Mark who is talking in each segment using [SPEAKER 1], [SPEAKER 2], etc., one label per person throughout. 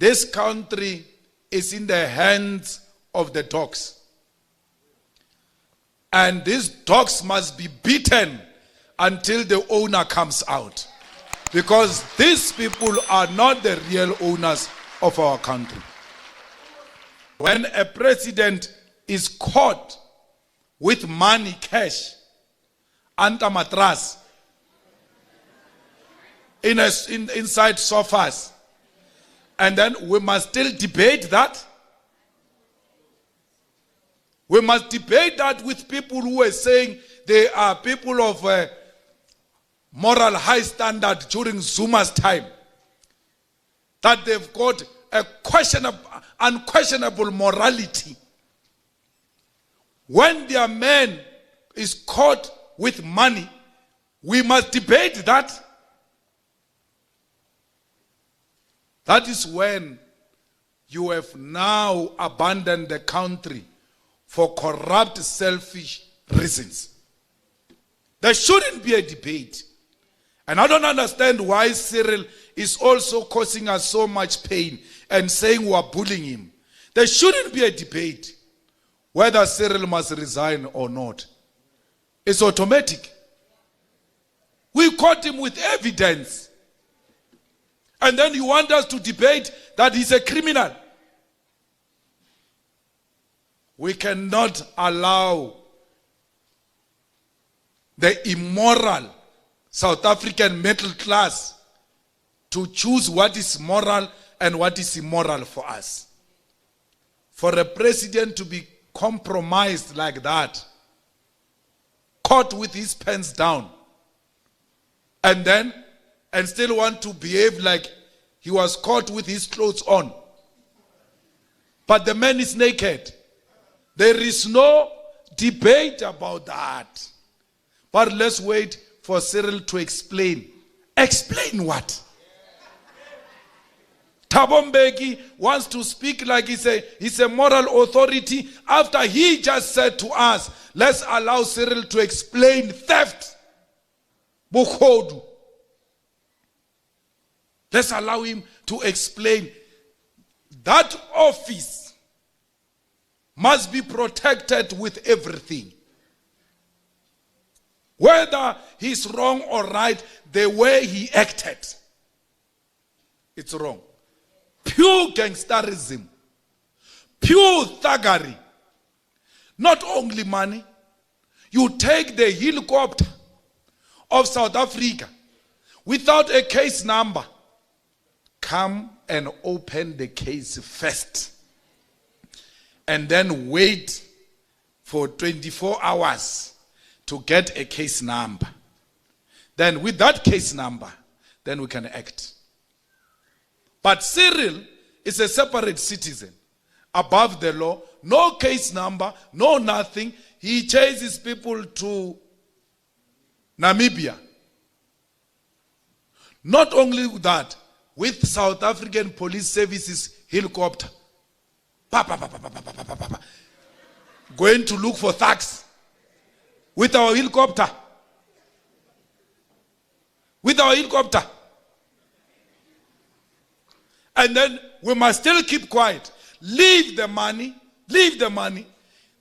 [SPEAKER 1] this country is in the hands of the dogs. And these dogs must be beaten until the owner comes out. Because these people are not the real owners of our country. When a president is caught with money, cash, under mattress, inside sofas, and then we must still debate that. We must debate that with people who are saying they are people of moral high standard during Zuma's time. That they've got a unquestionable morality. When their man is caught with money, we must debate that. That is when you have now abandoned the country for corrupt, selfish reasons. There shouldn't be a debate. And I don't understand why Cyril is also causing us so much pain and saying we are bullying him. There shouldn't be a debate whether Cyril must resign or not. It's automatic. We caught him with evidence. And then you want us to debate that he's a criminal. We cannot allow the immoral South African middle class to choose what is moral and what is immoral for us. For a president to be compromised like that, caught with his pants down, and still want to behave like he was caught with his clothes on. But the man is naked. There is no debate about that. But let's wait for Cyril to explain. Explain what? Thabo Mbeki wants to speak like he's a moral authority after he just said to us, let's allow Cyril to explain theft. Bukhodu. Let's allow him to explain. That office must be protected with everything. Whether he's wrong or right, the way he acted, it's wrong. Pure gangsterism, pure thuggery. Not only money. You take the helicopter of South Africa without a case number. Come and open the case first. And then wait for 24 hours to get a case number. Then with that case number, then we can act. But Cyril is a separate citizen, above the law, no case number, no nothing. He chases people to Namibia. Not only that, with South African Police Services helicopter, going to look for thugs with our helicopter. With our helicopter. And then we must still keep quiet. Leave the money. Leave the money.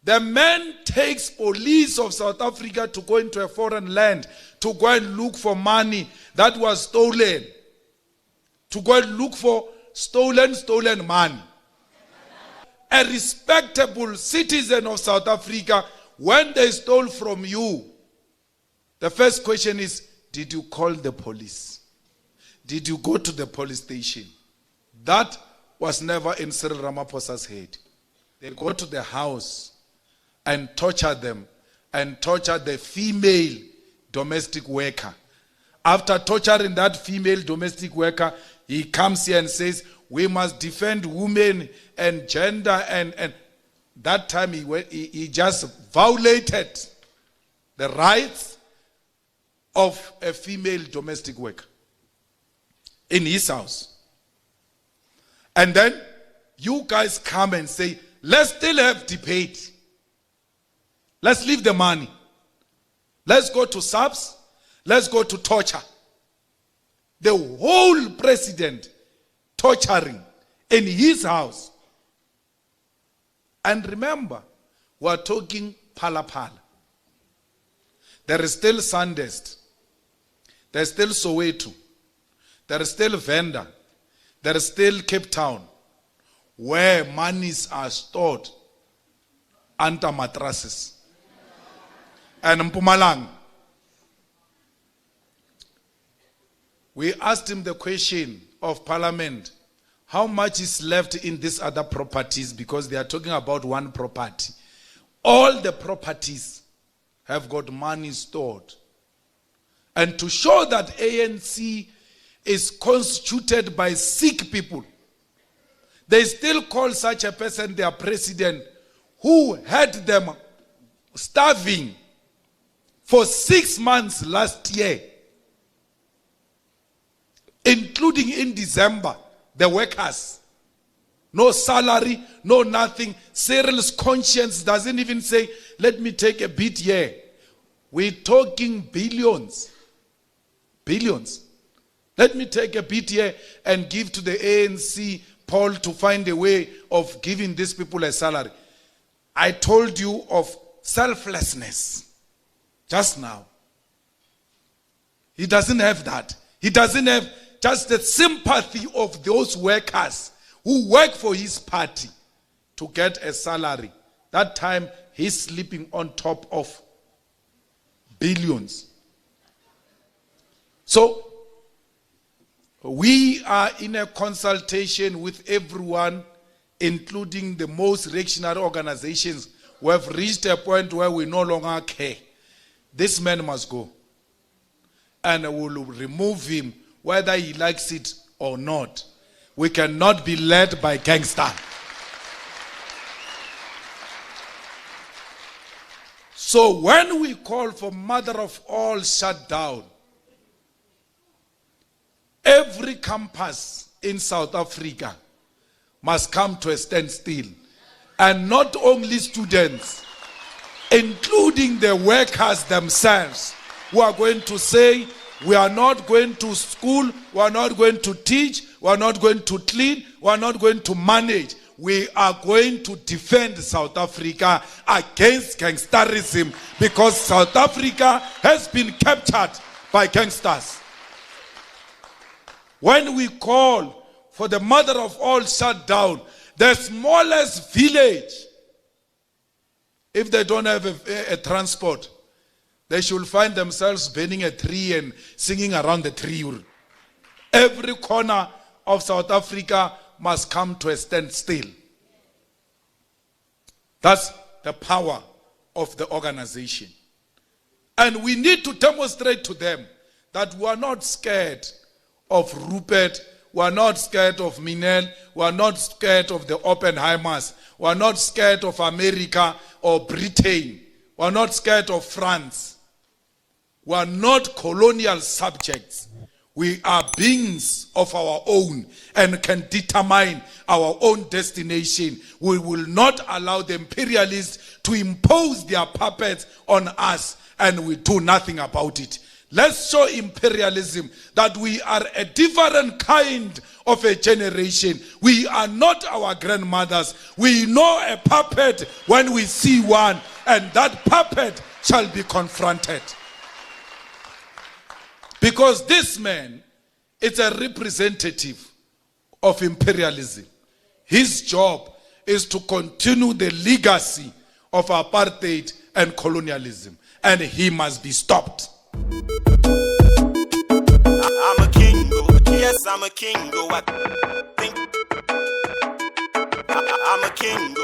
[SPEAKER 1] The man takes police of South Africa to go into a foreign land to go and look for money that was stolen. To go and look for stolen money. A respectable citizen of South Africa, when they stole from you, the first question is, did you call the police? Did you go to the police station? That was never in Cyril Ramaphosa's head. They go to the house and torture them and torture the female domestic worker. After torturing that female domestic worker, he comes here and says, we must defend women and gender, and that time he just violated the rights of a female domestic worker in his house. And then you guys come and say, let's still have debate. Let's leave the money. Let's go to subs. Let's go to torture. The whole president torturing in his house. And remember, we're talking Mpala Mpala. There is still Sandest. There is still Soweto. There is still Venda. There is still Cape Town, where monies are stored under mattresses. And Mpumalanga. We asked him the question of Parliament, how much is left in these other properties, because they are talking about one property. All the properties have got money stored. And to show that ANC is constituted by sick people, they still call such a person their president, who had them starving for 6 months last year, including in December, the workers. No salary, no nothing. Cyril's conscience doesn't even say, let me take a bit here. We're talking billions. Billions. Let me take a bit here and give to the ANC poll to find a way of giving these people a salary. I told you of selflessness just now. He doesn't have that. He doesn't have just the sympathy of those workers who work for his party to get a salary. That time he's sleeping on top of billions. So we are in a consultation with everyone, including the most reactionary organizations. We have reached a point where we no longer care. This man must go. And we will remove him whether he likes it or not. We cannot be led by gangster. So when we call for mother of all shutdown, every campus in South Africa must come to a standstill. And not only students, including the workers themselves, who are going to say, we are not going to school, we are not going to teach, we are not going to clean, we are not going to manage. We are going to defend South Africa against gangsterism, because South Africa has been captured by gangsters. When we call for the mother of all shutdown, the smallest village, if they don't have a transport, they should find themselves burning a tree and singing around the tree. Every corner of South Africa must come to a standstill. That's the power of the organization. And we need to demonstrate to them that we are not scared of Rupert, we are not scared of Minel, we are not scared of the Oppenheimers, we are not scared of America or Britain, we are not scared of France. We are not colonial subjects. We are beings of our own and can determine our own destination. We will not allow the imperialists to impose their puppets on us, and we do nothing about it. Let's show imperialism that we are a different kind of a generation. We are not our grandmothers. We know a puppet when we see one, and that puppet shall be confronted. Because this man is a representative of imperialism. His job is to continue the legacy of apartheid and colonialism, and he must be stopped.
[SPEAKER 2] I'm a king, yes, I'm a king. I think I'm a king.